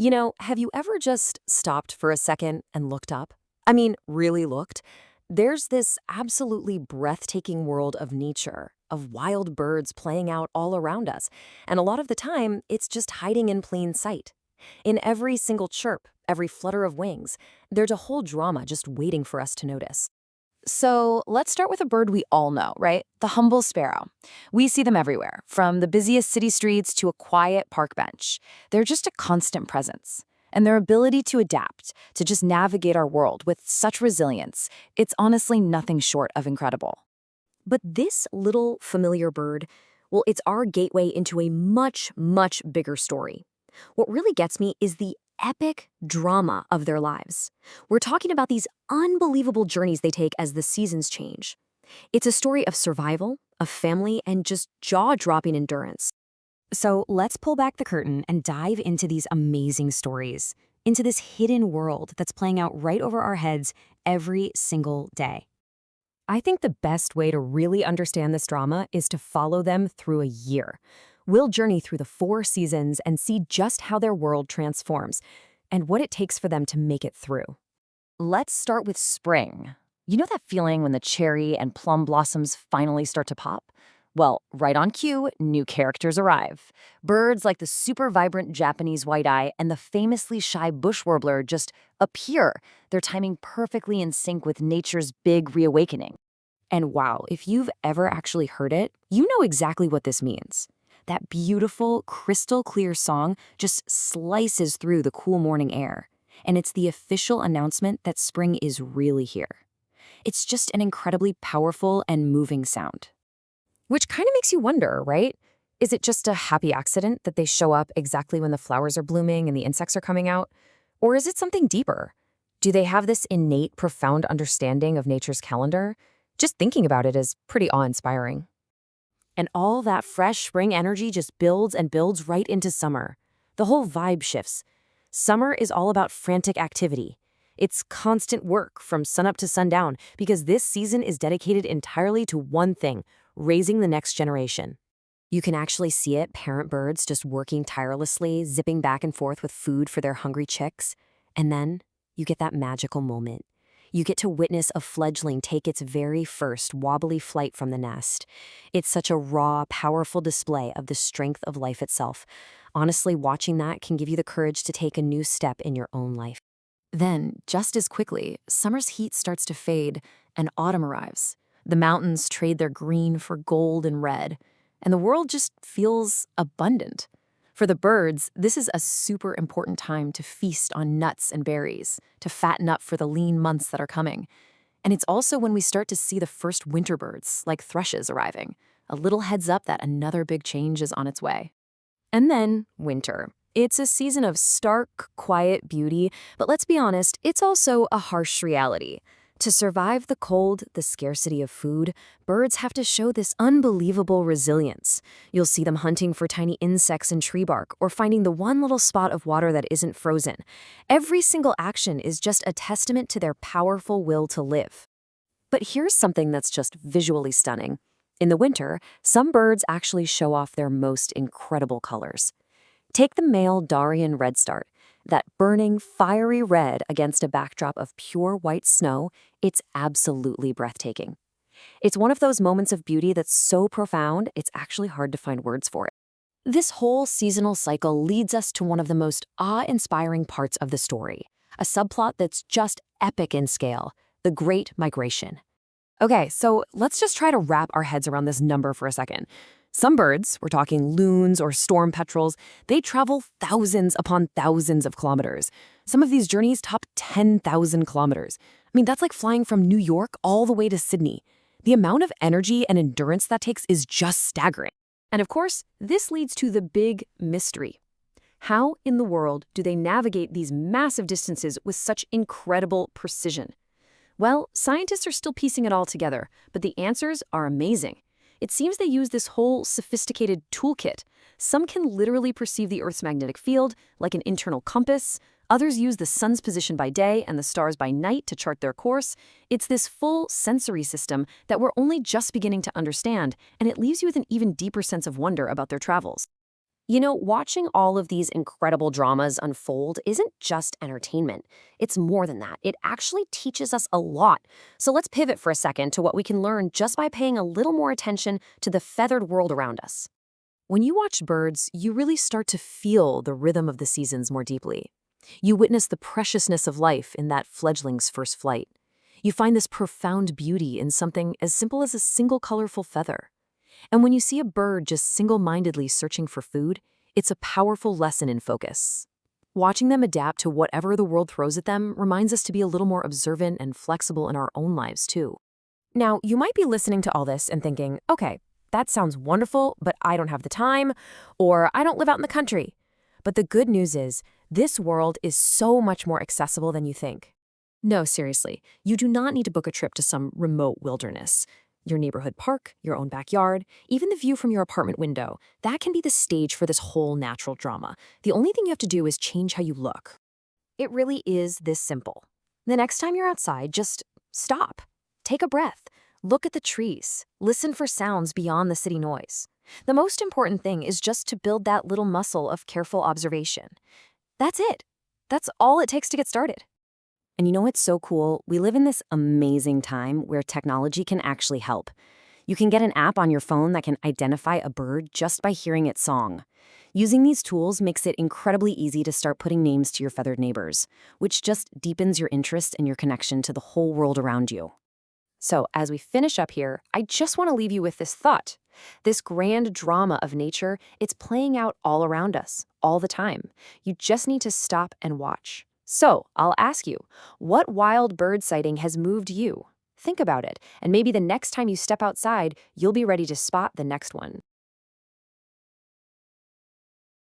Have you ever just stopped for a second and looked up? I mean, really looked? There's this absolutely breathtaking world of nature, of wild birds playing out all around us, and a lot of the time, it's just hiding in plain sight. In every single chirp, every flutter of wings, there's a whole drama just waiting for us to notice. So let's start with a bird we all know, right? The humble sparrow. We see them everywhere, from the busiest city streets to a quiet park bench. They're just a constant presence. And their ability to adapt, to just navigate our world with such resilience, it's honestly nothing short of incredible. But this little familiar bird, well, it's our gateway into a much, much bigger story. What really gets me is the epic drama of their lives. We're talking about these unbelievable journeys they take as the seasons change. It's a story of survival, of family, and just jaw-dropping endurance. So let's pull back the curtain and dive into these amazing stories, into this hidden world that's playing out right over our heads every single day. I think the best way to really understand this drama is to follow them through a year. We'll journey through the 4 seasons and see just how their world transforms and what it takes for them to make it through. Let's start with spring. You know that feeling when the cherry and plum blossoms finally start to pop? Well, right on cue, new characters arrive. Birds like the super vibrant Japanese white-eye and the famously shy bush warbler just appear, their timing perfectly in sync with nature's big reawakening. And wow, if you've ever actually heard it, you know exactly what this means. That beautiful, crystal clear song just slices through the cool morning air. And it's the official announcement that spring is really here. It's just an incredibly powerful and moving sound. Which kind of makes you wonder, right? Is it just a happy accident that they show up exactly when the flowers are blooming and the insects are coming out? Or is it something deeper? Do they have this innate, profound understanding of nature's calendar? Just thinking about it is pretty awe-inspiring. And all that fresh spring energy just builds and builds right into summer. The whole vibe shifts. Summer is all about frantic activity. It's constant work from sunup to sundown because this season is dedicated entirely to one thing: raising the next generation. You can actually see it, parent birds just working tirelessly, zipping back and forth with food for their hungry chicks. And then you get that magical moment. You get to witness a fledgling take its very first wobbly flight from the nest. It's such a raw, powerful display of the strength of life itself. Honestly, watching that can give you the courage to take a new step in your own life. Then, just as quickly, summer's heat starts to fade and autumn arrives. The mountains trade their green for gold and red, and the world just feels abundant. For the birds, this is a super important time to feast on nuts and berries, to fatten up for the lean months that are coming. And it's also when we start to see the first winter birds, like thrushes, arriving. A little heads up that another big change is on its way. And then winter. It's a season of stark, quiet beauty, but let's be honest, it's also a harsh reality. To survive the cold, the scarcity of food, birds have to show this unbelievable resilience. You'll see them hunting for tiny insects in tree bark or finding the one little spot of water that isn't frozen. Every single action is just a testament to their powerful will to live. But here's something that's just visually stunning. In the winter, some birds actually show off their most incredible colors. Take the male Darien redstart. That burning, fiery red against a backdrop of pure white snow, it's absolutely breathtaking. It's one of those moments of beauty that's so profound, it's actually hard to find words for it. This whole seasonal cycle leads us to one of the most awe-inspiring parts of the story, a subplot that's just epic in scale, the Great Migration. Okay, so let's just try to wrap our heads around this number for a second. Some birds, we're talking loons or storm petrels, they travel thousands upon thousands of kilometers. Some of these journeys top 10,000 kilometers. I mean, that's like flying from New York all the way to Sydney. The amount of energy and endurance that takes is just staggering. And of course, this leads to the big mystery. How in the world do they navigate these massive distances with such incredible precision? Well, scientists are still piecing it all together, but the answers are amazing. It seems they use this whole sophisticated toolkit. Some can literally perceive the Earth's magnetic field, like an internal compass. Others use the sun's position by day and the stars by night to chart their course. It's this full sensory system that we're only just beginning to understand, and it leaves you with an even deeper sense of wonder about their travels. Watching all of these incredible dramas unfold isn't just entertainment. It's more than that. It actually teaches us a lot. So let's pivot for a second to what we can learn just by paying a little more attention to the feathered world around us. When you watch birds, you really start to feel the rhythm of the seasons more deeply. You witness the preciousness of life in that fledgling's first flight. You find this profound beauty in something as simple as a single colorful feather. And when you see a bird just single-mindedly searching for food, it's a powerful lesson in focus. Watching them adapt to whatever the world throws at them reminds us to be a little more observant and flexible in our own lives, too. Now, you might be listening to all this and thinking, okay, that sounds wonderful, but I don't have the time, or I don't live out in the country. But the good news is, this world is so much more accessible than you think. No, seriously, you do not need to book a trip to some remote wilderness. Your neighborhood park, your own backyard, even the view from your apartment window, that can be the stage for this whole natural drama. The only thing you have to do is change how you look. It really is this simple. The next time you're outside, just stop. Take a breath. Look at the trees. Listen for sounds beyond the city noise. The most important thing is just to build that little muscle of careful observation. That's it. That's all it takes to get started. And you know what's so cool? We live in this amazing time where technology can actually help. You can get an app on your phone that can identify a bird just by hearing its song. Using these tools makes it incredibly easy to start putting names to your feathered neighbors, which just deepens your interest and your connection to the whole world around you. So, as we finish up here, I just want to leave you with this thought. This grand drama of nature, it's playing out all around us, all the time. You just need to stop and watch. So, I'll ask you, what wild bird sighting has moved you? Think about it, and maybe the next time you step outside, you'll be ready to spot the next one.